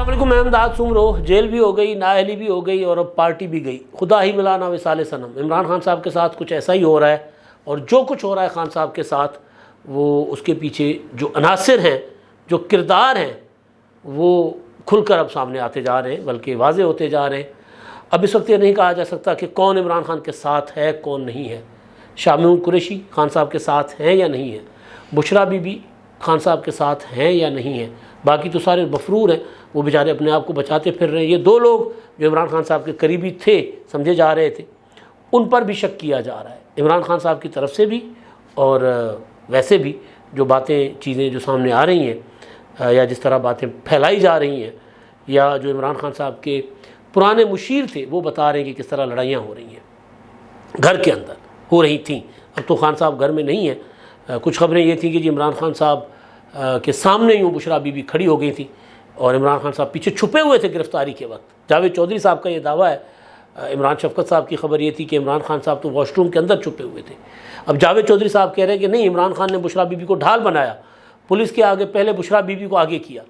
السلام علیکم، میں امداد سمرو۔ جیل بھی ہو گئی، نااہلی بھی ہو گئی اور اب پارٹی بھی گئی، خدا ہی ملانا وصال صنم۔ عمران خان صاحب کے ساتھ کچھ ایسا ہی ہو رہا ہے، اور جو کچھ ہو رہا ہے خان صاحب کے ساتھ، وہ اس کے پیچھے جو عناصر ہیں، جو کردار ہیں، وہ کھل کر اب سامنے آتے جا رہے ہیں، بلکہ واضح ہوتے جا رہے ہیں۔ اب اس وقت یہ نہیں کہا جا سکتا کہ کون عمران خان کے ساتھ ہے، کون نہیں ہے۔ شامیون قریشی خان صاحب کے ساتھ ہیں یا نہیں ہیں، بشرا بی بی خان صاحب کے ساتھ ہیں یا نہیں ہیں، باقی تو سارے مفرور ہیں، وہ بیچارے اپنے آپ کو بچاتے پھر رہے ہیں۔ یہ دو لوگ جو عمران خان صاحب کے قریبی تھے، سمجھے جا رہے تھے، ان پر بھی شک کیا جا رہا ہے، عمران خان صاحب کی طرف سے بھی اور ویسے بھی جو باتیں چیزیں جو سامنے آ رہی ہیں، یا جس طرح باتیں پھیلائی جا رہی ہیں، یا جو عمران خان صاحب کے پرانے مشیر تھے وہ بتا رہے ہیں کہ کس طرح لڑائیاں ہو رہی ہیں، گھر کے اندر ہو رہی تھیں۔ اب تو خان صاحب گھر میں نہیں ہیں۔ کچھ خبریں یہ تھیں کہ جی عمران خان صاحب کے سامنے یوں بشرا بی بی کھڑی ہو گئی تھی اور عمران خان صاحب پیچھے چھپے ہوئے تھے گرفتاری کے وقت۔ جاوید چودھری صاحب کا یہ دعویٰ ہے۔ عمران شفقت صاحب کی خبر یہ تھی کہ عمران خان صاحب تو واش روم کے اندر چھپے ہوئے تھے۔ اب جاوید چودھری صاحب کہہ رہے ہیں کہ نہیں، عمران خان نے بشرا بی بی کو ڈھال بنایا، پولیس کے آگے پہلے بشرا بی بی کو آگے کیا۔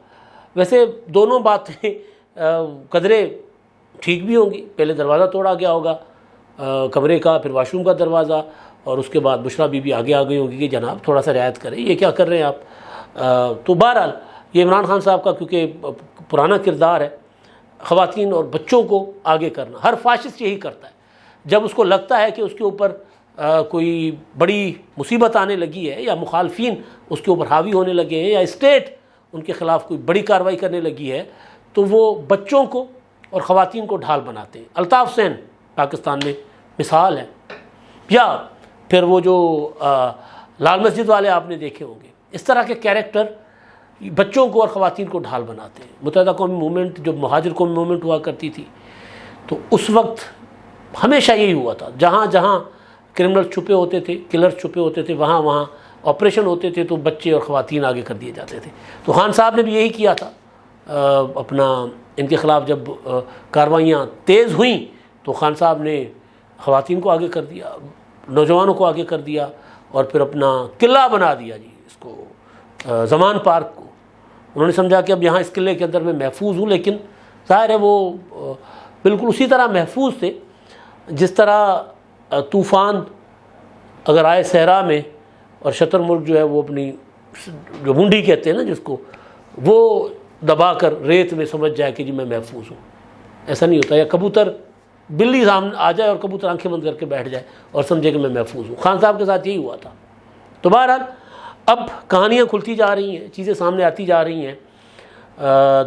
ویسے دونوں باتیں قدرے ٹھیک بھی ہوں گی، پہلے دروازہ توڑا گیا ہوگا کمرے کا، پھر واش روم کا دروازہ، اور اس کے بعد بشرا بی بی آگے آ گئی ہوگی کہ جناب تھوڑا سا رعایت کریں، یہ کیا کر رہے ہیں آپ۔ تو بہرحال یہ عمران خان صاحب کا کیونکہ پرانا کردار ہے، خواتین اور بچوں کو آگے کرنا۔ ہر فاشسٹ یہی کرتا ہے، جب اس کو لگتا ہے کہ اس کے اوپر کوئی بڑی مصیبت آنے لگی ہے، یا مخالفین اس کے اوپر حاوی ہونے لگے ہیں، یا اسٹیٹ ان کے خلاف کوئی بڑی کارروائی کرنے لگی ہے، تو وہ بچوں کو اور خواتین کو ڈھال بناتے ہیں۔ الطاف حسین پاکستان میں مثال ہے، یا پھر وہ جو لال مسجد والے آپ نے دیکھے ہوں گے، اس طرح کے کیریکٹر بچوں کو اور خواتین کو ڈھال بناتے ہیں۔ متحدہ قومی موومنٹ جو مہاجر قومی موومنٹ ہوا کرتی تھی، تو اس وقت ہمیشہ یہی ہوا تھا، جہاں جہاں کرمنل چھپے ہوتے تھے، کلر چھپے ہوتے تھے، وہاں وہاں آپریشن ہوتے تھے تو بچے اور خواتین آگے کر دیے جاتے تھے۔ تو خان صاحب نے بھی یہی کیا تھا، اپنا ان کے خلاف جب کاروائیاں تیز ہوئیں تو خان صاحب نے خواتین کو آگے کر دیا، نوجوانوں کو آگے کر دیا، اور پھر اپنا قلعہ بنا دیا جی اس کو، زمان پارک کو۔ انہوں نے سمجھا کہ اب یہاں اس قلعے کے اندر میں محفوظ ہوں، لیکن ظاہر ہے وہ بالکل اسی طرح محفوظ تھے جس طرح طوفان اگر آئے صحرا میں اور شتر مرغ جو ہے وہ اپنی جو منڈی کہتے ہیں نا جس کو، وہ دبا کر ریت میں سمجھ جائے کہ جی میں محفوظ ہوں۔ ایسا نہیں ہوتا، یا کبوتر بلی سامنے آ جائے اور کبوتر آنکھیں بند کر کے بیٹھ جائے اور سمجھے کہ میں محفوظ ہوں۔ خان صاحب کے ساتھ یہی ہوا تھا۔ تو بہرحال اب کہانیاں کھلتی جا رہی ہیں، چیزیں سامنے آتی جا رہی ہیں،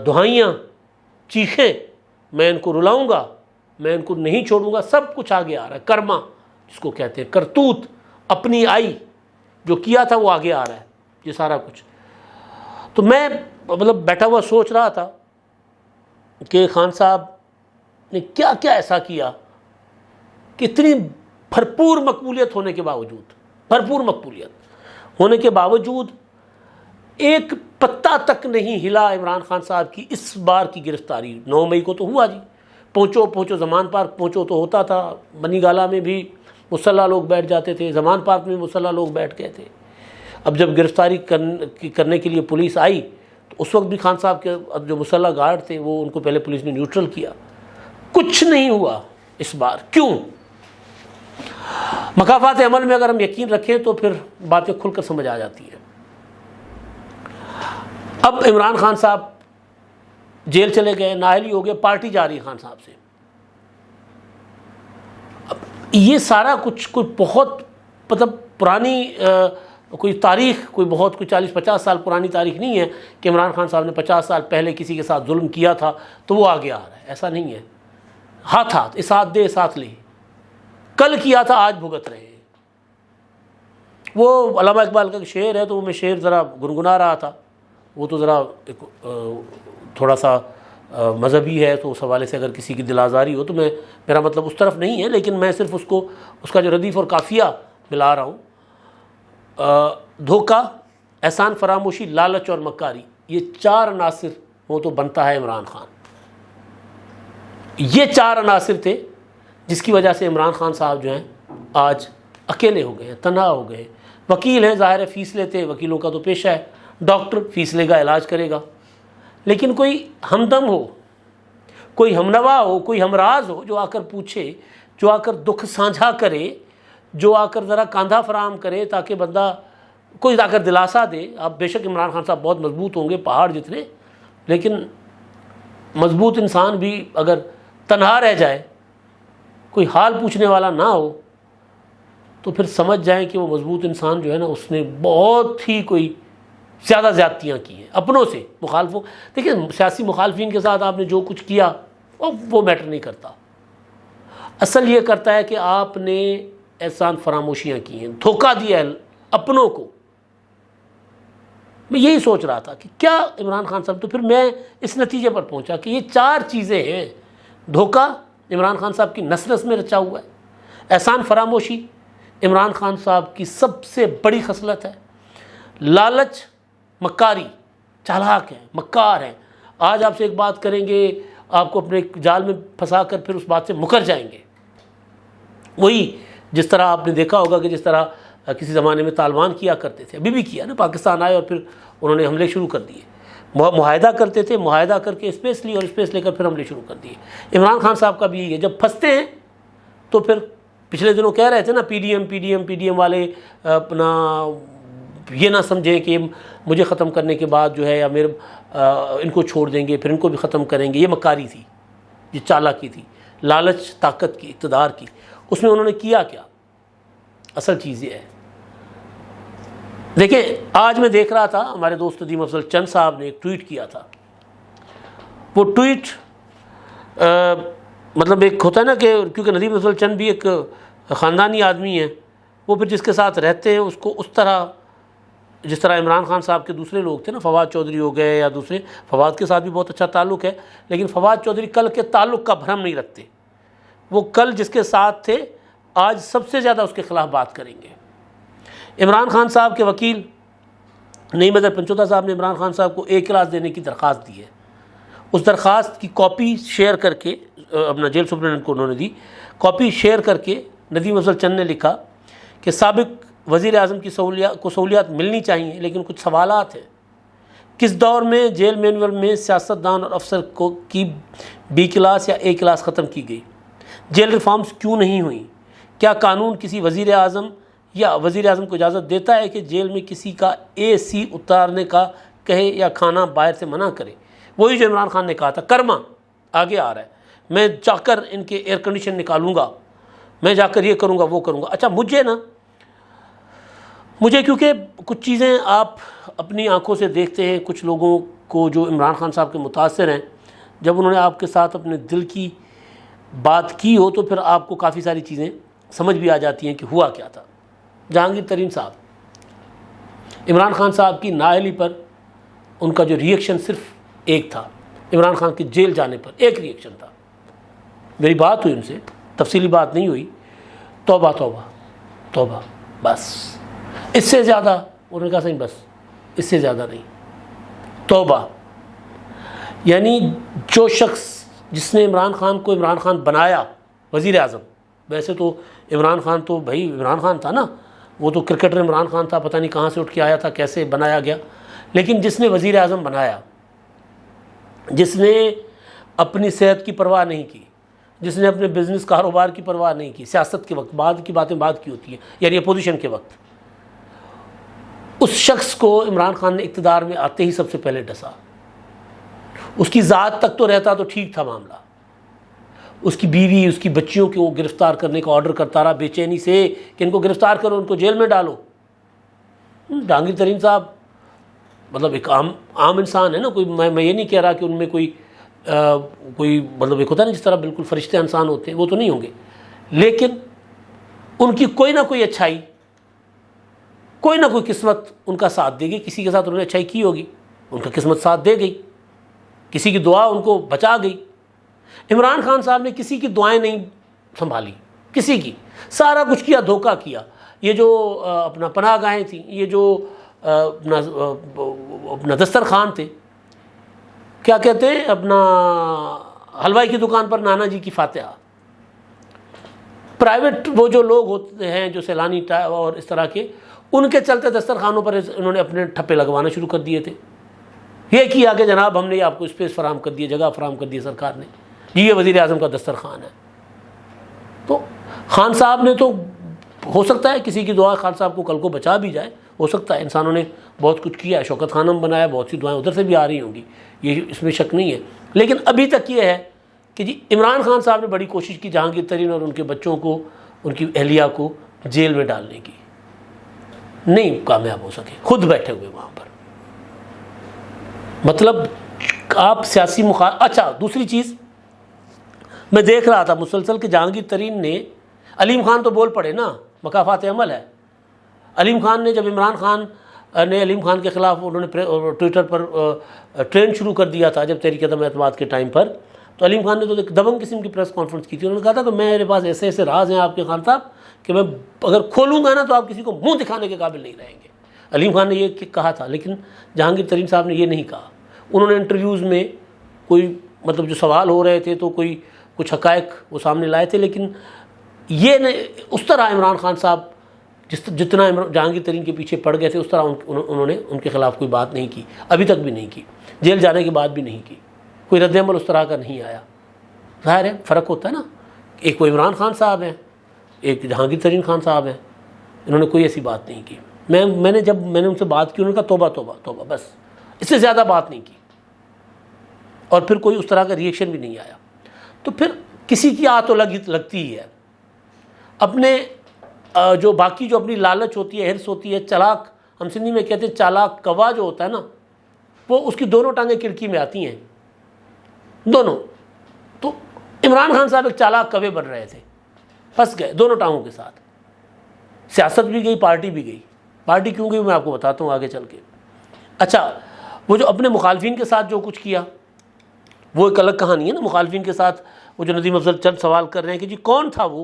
دہائیاں، چیخیں، میں ان کو رلاؤں گا، میں ان کو نہیں چھوڑوں گا، سب کچھ آگے آ رہا ہے۔ کرما جس کو کہتے ہیں، کرتوت اپنی آئی، جو کیا تھا وہ آگے آ رہا ہے، یہ سارا کچھ۔ تو میں مطلب بیٹھا ہوا سوچ رہا تھا کہ خان صاحب نے کیا کیا ایسا کیا کہ اتنی بھرپور مقبولیت ہونے کے باوجود، بھرپور مقبولیت ہونے کے باوجود ایک پتہ تک نہیں ہلا عمران خان صاحب کی اس بار کی گرفتاری۔ 9 مئی کو تو ہوا جی، پہنچو زمان پارک پہنچو تو ہوتا تھا، بنی گالہ میں بھی مسلح لوگ بیٹھ جاتے تھے، زمان پارک میں مسلح لوگ بیٹھ گئے تھے۔ اب جب گرفتاری کرنے کے لیے پولیس آئی تو اس وقت بھی خان صاحب کے جو مسلح گارڈ تھے وہ ان کو پہلے پولیس نے نیوٹرل کیا۔ کچھ نہیں ہوا اس بار، کیوں؟ مکافات عمل میں اگر ہم یقین رکھیں تو پھر باتیں کھل کر سمجھ آ جاتی ہیں۔ اب عمران خان صاحب جیل چلے گئے، نااہلی ہو گئے، پارٹی جاری ہے خان صاحب سے۔ اب یہ سارا کچھ کوئی بہت مطلب پرانی کوئی تاریخ، کوئی 40-50 سال پرانی تاریخ نہیں ہے کہ عمران خان صاحب نے 50 سال پہلے کسی کے ساتھ ظلم کیا تھا تو وہ آگے آ رہا ہے، ایسا نہیں ہے۔ ہاتھ اسات دے اسات لے، کل کیا تھا آج بھگت رہے ہیں۔ وہ علامہ اقبال کا شعر ہے، تو وہ میں شعر ذرا گنگنا رہا تھا، وہ تو ذرا تھوڑا سا مذہبی ہے، تو اس حوالے سے اگر کسی کی دل آزاری ہو تو میرا مطلب اس طرف نہیں ہے، لیکن میں صرف اس کا جو ردیف اور قافیہ ملا رہا ہوں۔ دھوکہ، احسان فراموشی، لالچ اور مکاری، یہ 4 عناصر ہوں تو بنتا ہے عمران خان۔ یہ 4 عناصر تھے جس کی وجہ سے عمران خان صاحب جو ہیں آج اکیلے ہو گئے ہیں، تنہا ہو گئے ہیں۔ وکیل ہیں، ظاہر ہے فیس لیتے، وکیلوں کا تو پیشہ ہے، ڈاکٹر فیس لے گا، علاج کرے گا، لیکن کوئی ہمدم ہو، کوئی ہمنوا ہو، کوئی ہمراز ہو جو آ کر پوچھے، جو آ کر دکھ سانجھا کرے، جو آ کر ذرا کاندھا فراہم کرے تاکہ بندہ کوئی آ کر دلاسا دے۔ آپ بے شک عمران خان صاحب بہت مضبوط ہوں گے، پہاڑ جتنے، لیکن مضبوط انسان بھی اگر تنہا رہ جائے، کوئی حال پوچھنے والا نہ ہو، تو پھر سمجھ جائیں کہ وہ مضبوط انسان جو ہے نا، اس نے بہت ہی کوئی زیادہ زیادتیاں کی ہیں اپنوں سے، مخالفوں۔ دیکھیں سیاسی مخالفین کے ساتھ آپ نے جو کچھ کیا وہ میٹر نہیں کرتا، اصل یہ کرتا ہے کہ آپ نے احسان فراموشیاں کی ہیں، دھوکہ دیا ہے اپنوں کو۔ میں یہی سوچ رہا تھا کہ کیا عمران خان صاحب، تو پھر میں اس نتیجے پر پہنچا کہ یہ 4 چیزیں ہیں۔ دھوکہ عمران خان صاحب کی نس نس میں رچا ہوا ہے، احسان فراموشی عمران خان صاحب کی سب سے بڑی خصلت ہے، لالچ، مکاری، چالاک ہیں، مکار ہیں۔ آج آپ سے ایک بات کریں گے، آپ کو اپنے جال میں پھنسا کر پھر اس بات سے مکر جائیں گے۔ وہی جس طرح آپ نے دیکھا ہوگا کہ جس طرح کسی زمانے میں طالبان کیا کرتے تھے، ابھی بھی کیا نا، پاکستان آئے اور پھر انہوں نے حملے شروع کر دیے، معاہدہ کرتے تھے، معاہدہ کر کے اسپیس لی اور اسپیس لے کر پھر حملے شروع کر دیے۔ عمران خان صاحب کا بھی یہی ہے، جب پھنستے ہیں تو پھر پچھلے دنوں کہہ رہے تھے نا، پی ڈی ایم والے اپنا یہ نہ سمجھیں کہ مجھے ختم کرنے کے بعد جو ہے یا میرے ان کو چھوڑ دیں گے، پھر ان کو بھی ختم کریں گے۔ یہ مکاری تھی، یہ چالاکی تھی، لالچ، طاقت کی، اقتدار کی۔ اس میں انہوں نے کیا کیا؟ اصل چیز یہ ہے، دیکھیں آج میں دیکھ رہا تھا، ہمارے دوست ندیم افضل چند صاحب نے ایک ٹویٹ کیا تھا۔ وہ ٹویٹ مطلب ایک ہوتا ہے نا کہ کیونکہ ندیم افضل چند بھی ایک خاندانی آدمی ہے، وہ پھر جس کے ساتھ رہتے ہیں اس کو اس طرح، جس طرح عمران خان صاحب کے دوسرے لوگ تھے نا، فواد چودھری ہو گئے یا دوسرے، فواد کے ساتھ بھی بہت اچھا تعلق ہے، لیکن فواد چودھری کل کے تعلق کا بھرم نہیں رکھتے۔ وہ کل جس کے ساتھ تھے آج سب سے زیادہ اس کے خلاف بات کریں گے۔ عمران خان صاحب کے وکیل نعیم حیدر پنچوتا صاحب نے عمران خان صاحب کو 1 کلاس دینے کی درخواست دی ہے۔ اس درخواست کی کاپی شیئر کر کے اپنا جیل سپرنٹنڈنٹ کو انہوں نے دی، کاپی شیئر کر کے ندیم افضل چند نے لکھا کہ سابق وزیر اعظم کی سہولیات ملنی چاہیے، لیکن کچھ سوالات ہیں۔ کس دور میں جیل مینول میں سیاستدان اور افسر کی B کلاس یا A کلاس ختم کی گئی؟ جیل ریفارمز کیوں نہیں ہوئیں؟ کیا قانون کسی وزیر اعظم یا وزیر اعظم کو اجازت دیتا ہے کہ جیل میں کسی کا AC اتارنے کا کہے یا کھانا باہر سے منع کرے؟ وہی جو عمران خان نے کہا تھا، کرما آگے آ رہا ہے، میں جا کر ان کے ایئر کنڈیشن نکالوں گا، میں جا کر یہ کروں گا وہ کروں گا۔ اچھا مجھے کیونکہ کچھ چیزیں آپ اپنی آنکھوں سے دیکھتے ہیں، کچھ لوگوں کو جو عمران خان صاحب کے متاثر ہیں، جب انہوں نے آپ کے ساتھ اپنے دل کی بات کی ہو تو پھر آپ کو کافی ساری چیزیں سمجھ بھی آ جاتی ہیں کہ ہوا کیا تھا۔ جہانگیر ترین صاحب، عمران خان صاحب کی نااہلی پر ان کا جو ریئیکشن صرف ایک تھا، عمران خان کے جیل جانے پر ایک ریئیکشن تھا۔ میری بات ہوئی ان سے، تفصیلی بات نہیں ہوئی، توبہ توبہ توبہ، بس اس سے زیادہ انہوں نے کہا صحیح، بس اس سے زیادہ نہیں، توبہ۔ یعنی جو شخص جس نے عمران خان کو عمران خان بنایا وزیر اعظم، ویسے تو عمران خان تو بھائی عمران خان تھا نا، وہ تو کرکٹر عمران خان تھا، پتہ نہیں کہاں سے اٹھ کے آیا تھا، کیسے بنایا گیا، لیکن جس نے وزیر اعظم بنایا، جس نے اپنی صحت کی پرواہ نہیں کی، جس نے اپنے بزنس کاروبار کی پرواہ نہیں کی، سیاست کے وقت بعد کی باتیں بعد کی ہوتی ہیں، یعنی اپوزیشن کے وقت، اس شخص کو عمران خان نے اقتدار میں آتے ہی سب سے پہلے ڈسا۔ اس کی ذات تک تو رہتا تو ٹھیک تھا معاملہ، اس کی بیوی، اس کی بچیوں کو وہ گرفتار کرنے کا آرڈر کرتا رہا بے چینی سے کہ ان کو گرفتار کرو، ان کو جیل میں ڈالو۔ جہانگیر ترین صاحب مطلب ایک عام انسان ہے نا، کوئی میں یہ نہیں کہہ رہا کہ ان میں کوئی مطلب ایک ہوتا ہے نا جس طرح بالکل فرشتے انسان ہوتے ہیں، وہ تو نہیں ہوں گے، لیکن ان کی کوئی نہ کوئی اچھائی، کوئی نہ کوئی قسمت ان کا ساتھ دے گی۔ کسی کے ساتھ انہوں نے اچھائی کی ہوگی، ان کا قسمت ساتھ دے گئی، کسی کی دعا ان کو بچا گئی۔ عمران خان صاحب نے کسی کی دعائیں نہیں سنبھالی، کسی کی، سارا کچھ کیا، دھوکہ کیا۔ یہ جو اپنا پناہ گاہیں تھیں، یہ جو اپنا دسترخوان تھے، کیا کہتے ہیں، اپنا حلوائی کی دکان پر نانا جی کی فاتحہ، پرائیویٹ وہ جو لوگ ہوتے ہیں جو سیلانی اور اس طرح کے، ان کے چلتے دسترخوانوں پر انہوں نے اپنے ٹھپے لگوانا شروع کر دیے تھے۔ یہ کیا کہ جناب ہم نے آپ کو اسپیس فراہم کر دی، جگہ فراہم کر دی سرکار نے، جی یہ وزیر اعظم کا دسترخوان ہے۔ تو خان صاحب نے تو ہو سکتا ہے کسی کی دعا خان صاحب کو کل کو بچا بھی جائے، ہو سکتا ہے، انسانوں نے بہت کچھ کیا ہے، شوکت خانم بنایا، بہت سی دعائیں ادھر سے بھی آ رہی ہوں گی، یہ اس میں شک نہیں ہے۔ لیکن ابھی تک یہ ہے کہ جی عمران خان صاحب نے بڑی کوشش کی جہانگیر ترین اور ان کے بچوں کو، ان کی اہلیہ کو جیل میں ڈالنے کی، نہیں کامیاب ہو سکے، خود بیٹھے ہوئے وہاں پر۔ مطلب آپ سیاسی اچھا دوسری چیز میں دیکھ رہا تھا مسلسل کہ جہانگیر ترین نے، علیم خان تو بول پڑے نا، مکافات عمل ہے۔ علیم خان نے جب عمران خان نے علیم خان کے خلاف انہوں نے ٹویٹر پر ٹرینڈ شروع کر دیا تھا جب تحریک عدم اعتماد کے ٹائم پر، تو علیم خان نے تو ایک دبنگ قسم کی پریس کانفرنس کی تھی۔ انہوں نے کہا تھا کہ میرے پاس ایسے ایسے راز ہیں آپ کے خان صاحب کہ میں اگر کھولوں گا نا تو آپ کسی کو منہ دکھانے کے قابل نہیں رہیں گے۔ علیم خان نے یہ کہا تھا، لیکن جہانگیر ترین صاحب نے یہ نہیں کہا۔ انہوں نے انٹرویوز میں کوئی مطلب جو سوال ہو رہے تھے تو کوئی کچھ حقائق وہ سامنے لائے تھے، لیکن یہ اس طرح عمران خان صاحب جتنا جہانگیر ترین کے پیچھے پڑ گئے تھے اس طرح انہوں نے ان کے خلاف کوئی بات نہیں کی، ابھی تک بھی نہیں کی، جیل جانے کے بعد بھی نہیں کی، کوئی رد عمل اس طرح کا نہیں آیا۔ ظاہر ہے فرق ہوتا ہے نا، ایک وہ عمران خان صاحب ہیں، ایک جہانگیر ترین خان صاحب ہیں، انہوں نے کوئی ایسی بات نہیں کی۔ میں نے جب ان سے بات کی انہوں نے کہا توبہ توبہ توبہ، بس اس سے زیادہ بات نہیں کی، اور پھر کوئی اس طرح کا ریئیکشن بھی نہیں آیا۔ تو پھر کسی کی آہ تو لگتی ہی ہے، اپنے جو باقی جو اپنی لالچ ہوتی ہے، حرص ہوتی ہے، چالاک، ہم سندھی میں کہتے ہیں چالاک کوا جو ہوتا ہے نا، وہ اس کی دونوں ٹانگیں کھڑکی میں آتی ہیں، دونوں۔ تو عمران خان صاحب ایک چالاک کوے بن رہے تھے، پھنس گئے دونوں ٹانگوں کے ساتھ، سیاست بھی گئی، پارٹی بھی گئی۔ پارٹی کیوں گئی میں آپ کو بتاتا ہوں آگے چل کے۔ اچھا وہ جو اپنے مخالفین کے ساتھ جو کچھ کیا وہ ایک الگ کہانی ہے نا۔ مخالفین کے ساتھ وہ جو ندیم افضل چند سوال کر رہے ہیں کہ جی کون تھا وہ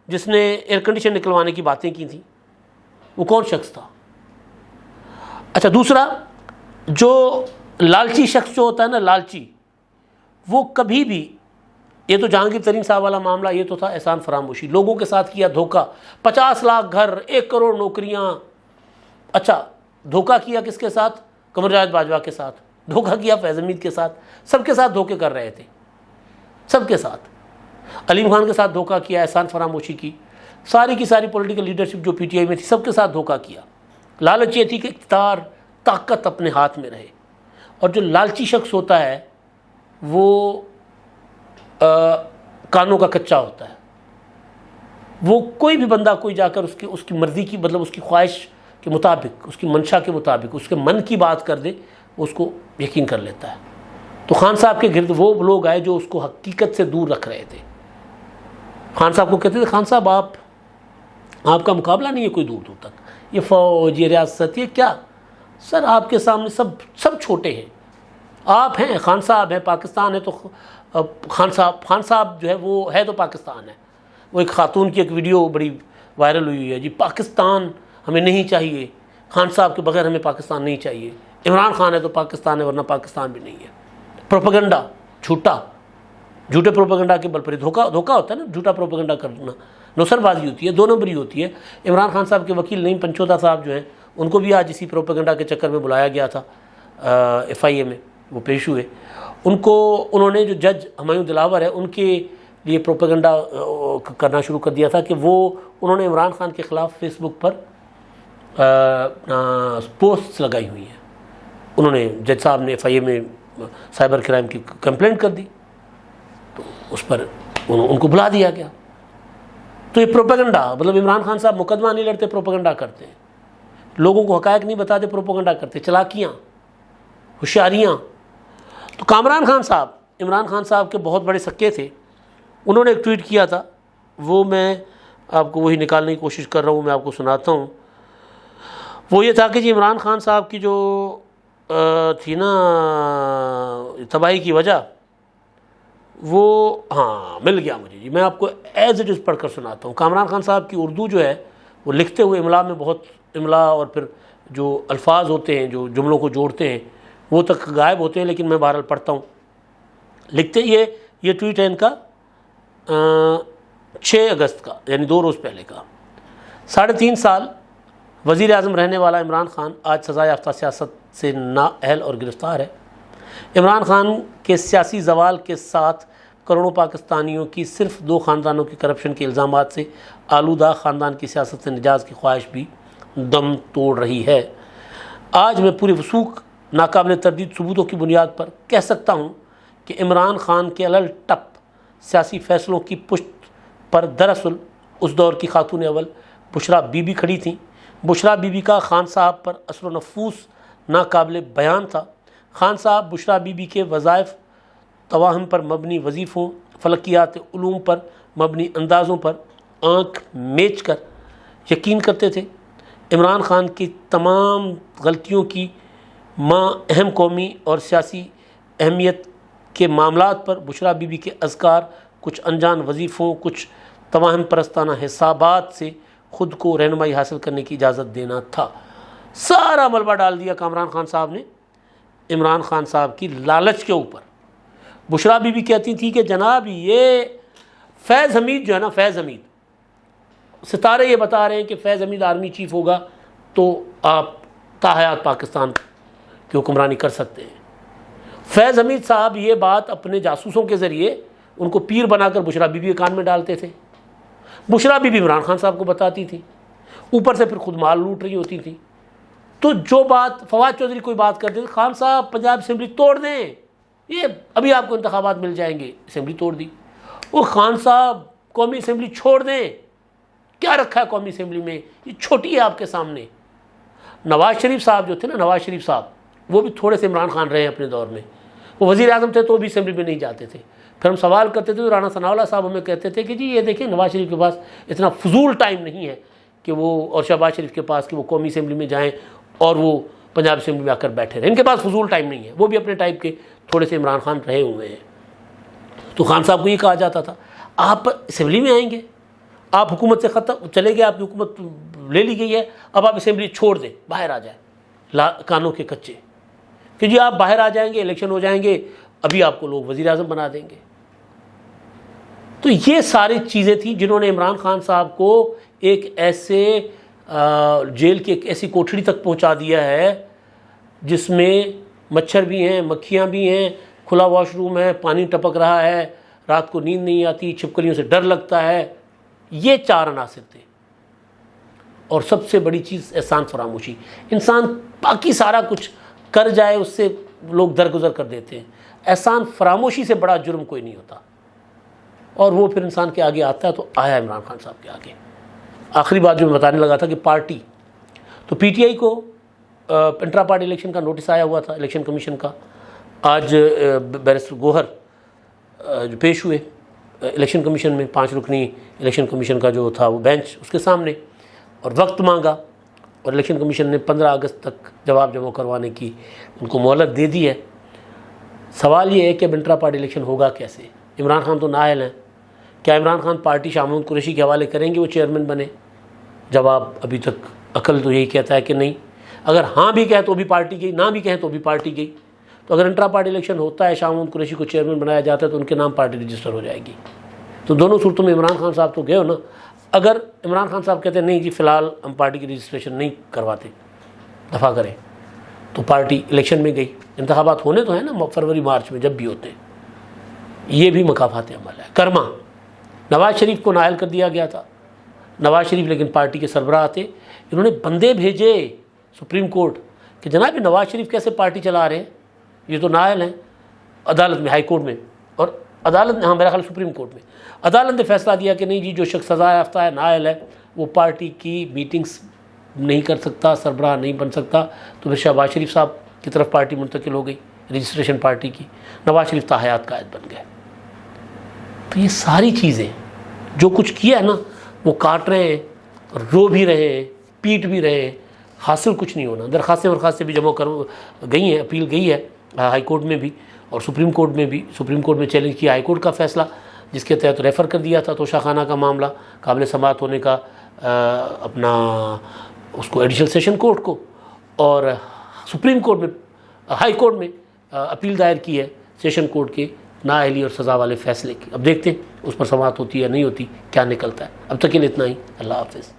جس نے ایئر کنڈیشن نکلوانے کی باتیں کی تھیں، وہ کون شخص تھا؟ اچھا دوسرا، جو لالچی شخص جو ہوتا ہے نا، لالچی، وہ کبھی بھی، یہ تو جہانگیر ترین صاحب والا معاملہ یہ تو تھا احسان فراموشی، لوگوں کے ساتھ کیا دھوکہ، 50 لاکھ گھر، 1 کروڑ نوکریاں۔ اچھا دھوکہ کیا کس کے ساتھ؟ قمر جاوید باجوہ کے ساتھ دھوکہ کیا، فیض حمید کے ساتھ، سب کے ساتھ دھوکے کر رہے تھے، سب کے ساتھ۔ علیم خان کے ساتھ دھوکہ کیا، احسان فراموشی کی، ساری کی ساری پولیٹیکل لیڈرشپ جو پی ٹی آئی میں تھی سب کے ساتھ دھوکہ کیا۔ لالچ یہ تھی کہ اقتدار، طاقت اپنے ہاتھ میں رہے، اور جو لالچی شخص ہوتا ہے وہ کانوں کا کچا ہوتا ہے، وہ کوئی بھی بندہ کوئی جا کر اس کی مرضی کی، مطلب اس کی خواہش کے مطابق، اس کی منشا کے مطابق، اس کے من کی بات کر دے، اس کو یقین کر لیتا ہے۔ تو خان صاحب کے گرد وہ لوگ آئے جو اس کو حقیقت سے دور رکھ رہے تھے۔ خان صاحب کو کہتے تھے خان صاحب آپ کا مقابلہ نہیں ہے کوئی دور دور تک، یہ فوج، یہ ریاست، یہ کیا سر، آپ کے سامنے سب چھوٹے ہیں، آپ ہیں، خان صاحب ہیں، پاکستان ہے تو خان صاحب جو ہے وہ ہے تو پاکستان ہے۔ وہ ایک خاتون کی ایک ویڈیو بڑی وائرل ہوئی ہے، جی پاکستان ہمیں نہیں چاہیے، خان صاحب کے بغیر ہمیں پاکستان نہیں چاہیے، عمران خان ہے تو پاکستان ہے ورنہ پاکستان بھی نہیں ہے۔ پروپیگنڈا، جھوٹے پروپیگنڈا کے بل پر دھوکا ہوتا ہے نا، جھوٹا پروپیگنڈا کرنا، نوسر بازی ہوتی ہے، 2 نمبری ہوتی ہے۔ عمران خان صاحب کے وکیل نعیم پنچوتا صاحب جو ہیں ان کو بھی آج اسی پروپیگنڈا کے چکر میں بلایا گیا تھا FIA میں، وہ پیش ہوئے۔ انہوں نے جو جج ہمایوں دلاور ہے ان کے لیے پروپیگنڈا کرنا شروع کر دیا تھا کہ انہوں نے عمران خان کے خلاف فیس بک پر پوسٹس لگائی ہوئی ہیں۔ انہوں نے جج صاحب نے FIA میں سائبر کرائم کی کمپلینٹ کر دی، تو اس پر ان کو بلا دیا گیا۔ تو یہ پروپیگنڈا، مطلب عمران خان صاحب مقدمہ نہیں لڑتے، پروپیگنڈا کرتے ہیں، لوگوں کو حقائق نہیں بتاتے، پروپیگنڈا کرتے، چلاکیاں، ہوشیاریاں۔ تو کامران خان صاحب عمران خان صاحب کے بہت بڑے سکے تھے، انہوں نے ایک ٹویٹ کیا تھا، وہ میں آپ کو وہی نکالنے کی کوشش کر رہا ہوں، میں آپ کو سناتا ہوں۔ وہ یہ تھا کہ جی عمران خان صاحب کی جو تھی نا تباہی کی وجہ، وہ مل گیا مجھے جی، میں آپ کو ایز اٹ از پڑھ کر سناتا ہوں۔ کامران خان صاحب کی اردو جو ہے وہ لکھتے ہوئے املا میں بہت، املا اور پھر جو الفاظ ہوتے ہیں جو جملوں کو جوڑتے ہیں وہ تک غائب ہوتے ہیں، لیکن میں بہرحال پڑھتا ہوں۔ لکھتے یہ ٹویٹ ہے ان کا 6 اگست کا، یعنی 2 روز پہلے کا۔ 3.5 سال وزیر اعظم رہنے والا عمران خان آج سزا یافتہ سیاست سے نااہل اور گرفتار ہے۔ عمران خان کے سیاسی زوال کے ساتھ کروڑوں پاکستانیوں کی صرف 2 خاندانوں کی کرپشن کے الزامات سے آلودہ خاندان کی سیاست سے نجات کی خواہش بھی دم توڑ رہی ہے۔ آج میں پورے وثوق ناقابل تردید ثبوتوں کی بنیاد پر کہہ سکتا ہوں کہ عمران خان کے علل ٹپ سیاسی فیصلوں کی پشت پر دراصل اس دور کی خاتون اول بشرا بی بی کھڑی تھیں۔ بشرا بی بی کا خان صاحب پر اثر و نفوذ ناقابل بیان تھا۔ خان صاحب بشرا بی بی کے وظائف توہم پر مبنی وظیفوں، فلکیات علوم پر مبنی اندازوں پر آنکھ میچ کر یقین کرتے تھے۔ عمران خان کی تمام غلطیوں کی ماں اہم قومی اور سیاسی اہمیت کے معاملات پر بشرا بی بی کے اذکار کچھ انجان وظیفوں، کچھ توہم پرستانہ حسابات سے خود کو رہنمائی حاصل کرنے کی اجازت دینا تھا۔ سارا ملبہ ڈال دیا کامران خان صاحب نے عمران خان صاحب کی لالچ کے اوپر۔ بشرا بی بی کہتی تھی کہ جناب یہ فیض حمید جو ہے نا، فیض حمید، ستارے یہ بتا رہے ہیں کہ فیض حمید آرمی چیف ہوگا تو آپ تاحیات پاکستان کی حکمرانی کر سکتے ہیں۔ فیض حمید صاحب یہ بات اپنے جاسوسوں کے ذریعے ان کو پیر بنا کر بشرا بی بی کے کان میں ڈالتے تھے۔ بشرا بی بی عمران خان صاحب کو بتاتی تھی، اوپر سے پھر خود مال لوٹ رہی ہوتی تھی۔ تو جو بات فواد چودھری کوئی بات کرتے تھے، خان صاحب پنجاب اسمبلی توڑ دیں، یہ ابھی آپ کو انتخابات مل جائیں گے، اسمبلی توڑ دی۔ وہ خان صاحب قومی اسمبلی چھوڑ دیں، کیا رکھا ہے قومی اسمبلی میں، یہ چھوٹی ہے آپ کے سامنے۔ نواز شریف صاحب جو تھے نا، نواز شریف صاحب وہ بھی تھوڑے سے عمران خان رہے ہیں اپنے دور میں، وہ وزیر اعظم تھے تو بھی اسمبلی میں نہیں جاتے تھے۔ پھر ہم سوال کرتے تھے تو رانا ثناء اللہ صاحب ہمیں کہتے تھے کہ جی یہ دیکھیں نواز شریف کے پاس اتنا فضول ٹائم نہیں ہے کہ وہ، اور شہباز شریف کے پاس کہ وہ قومی اسمبلی میں جائیں اور وہ پنجاب اسمبلی میں آ کر بیٹھے رہے، ان کے پاس فضول ٹائم نہیں ہے، وہ بھی اپنے ٹائپ کے تھوڑے سے عمران خان رہے ہوئے ہیں۔ تو خان صاحب کو یہ کہا جاتا تھا آپ اسمبلی میں آئیں گے، آپ حکومت سے ختم چلے گئے، آپ کی حکومت لے لی گئی ہے، اب آپ اسمبلی چھوڑ دیں، باہر آ جائیں کانوں کے کچے، کہ جی آپ باہر آ جائیں گے، الیکشن ہو جائیں گے، ابھی آپ کو لوگ وزیر اعظم بنا دیں گے۔ تو یہ ساری چیزیں تھیں جنہوں نے عمران خان صاحب کو ایک ایسے جیل کی ایک ایسی کوٹھڑی تک پہنچا دیا ہے جس میں مچھر بھی ہیں، مکھیاں بھی ہیں، کھلا واش روم ہے، پانی ٹپک رہا ہے، رات کو نیند نہیں آتی، چھپکلیوں سے ڈر لگتا ہے۔ یہ 4 عناصر تھے۔ اور سب سے بڑی چیز احسان فراموشی۔ انسان باقی سارا کچھ کر جائے اس سے لوگ درگزر کر دیتے ہیں، احسان فراموشی سے بڑا جرم کوئی نہیں ہوتا، اور وہ پھر انسان کے آگے آتا ہے۔ تو آیا عمران خان صاحب کے آگے۔ آخری بات جو میں بتانے لگا تھا کہ پارٹی، تو پی ٹی آئی کو انٹرا پارٹی الیکشن کا نوٹس آیا ہوا تھا الیکشن کمیشن کا۔ آج بیرسٹر گوہر جو پیش ہوئے الیکشن کمیشن میں، 5 رکنی الیکشن کمیشن کا جو تھا وہ بینچ، اس کے سامنے، اور وقت مانگا، اور الیکشن کمیشن نے 15 اگست تک جواب جمع کروانے کی ان کو مہلت دے دی ہے۔ سوال یہ ہے کہ اب انٹرا پارٹی الیکشن ہوگا کیسے؟ عمران خان تو نااہل ہیں، کیا عمران خان پارٹی شاہ محمود قریشی کے حوالے کریں گے وہ چیئرمین بنے؟ جواب ابھی تک عقل تو یہی کہتا ہے کہ نہیں۔ اگر ہاں بھی کہیں تو بھی پارٹی گئی، نہ بھی کہیں تو بھی پارٹی گئی۔ تو اگر انٹرا پارٹی الیکشن ہوتا ہے، شاہ محمود قریشی کو چیئرمین بنایا جاتا ہے، تو ان کے نام پارٹی رجسٹر ہو جائے گی۔ تو دونوں صورتوں میں عمران خان صاحب تو گئے ہو نا۔ اگر عمران خان صاحب کہتے ہیں نہیں جی فی الحال ہم پارٹی کی رجسٹریشن نہیں کرواتے، دفاع کریں، تو پارٹی الیکشن میں گئی۔ انتخابات ہونے تو ہیں نا فروری مارچ میں، جب بھی ہوتے، یہ بھی مکافات عمل ہے۔ کرما نواز شریف کو نائل کر دیا گیا تھا، نواز شریف لیکن پارٹی کے سربراہ تھے، انہوں نے بندے بھیجے سپریم کورٹ کہ جناب یہ نواز شریف کیسے پارٹی چلا رہے ہیں، یہ تو نائل ہیں۔ عدالت میں، ہائی کورٹ میں، اور عدالت نے، ہاں میرا خیال سپریم کورٹ میں، عدالت نے فیصلہ دیا کہ نہیں جی جو شخص سزا یافتہ ہے، نائل ہے، وہ پارٹی کی میٹنگز نہیں کر سکتا، سربراہ نہیں بن سکتا۔ تو پھر شہباز شریف صاحب کی طرف پارٹی منتقل ہو گئی، رجسٹریشن پارٹی کی، نواز شریف تاحیات قائد بن گئے۔ تو یہ ساری چیزیں جو کچھ کیا ہے نا، وہ کاٹ رہے ہیں، رو بھی رہے ہیں، پیٹ بھی رہے ہیں، حاصل کچھ نہیں ہونا۔ درخواستیں بھی جمع گئی ہیں، اپیل گئی ہے ہائی کورٹ میں بھی اور سپریم کورٹ میں بھی۔ سپریم کورٹ میں چیلنج کیا ہائی کورٹ کا فیصلہ، جس کے تحت ریفر کر دیا تھا توشہ خانہ کا معاملہ قابل سماعت ہونے کا اپنا اس کو ایڈیشنل سیشن کورٹ کو، اور سپریم کورٹ میں، ہائی کورٹ میں اپیل دائر کی ہے سیشن کورٹ کے نااہلی اور سزا والے فیصلے کی۔ اب دیکھتے ہیں اس پر سماعت ہوتی ہے نہیں ہوتی، کیا نکلتا ہے۔ اب تک کے لیے اتنا ہی، اللہ حافظ۔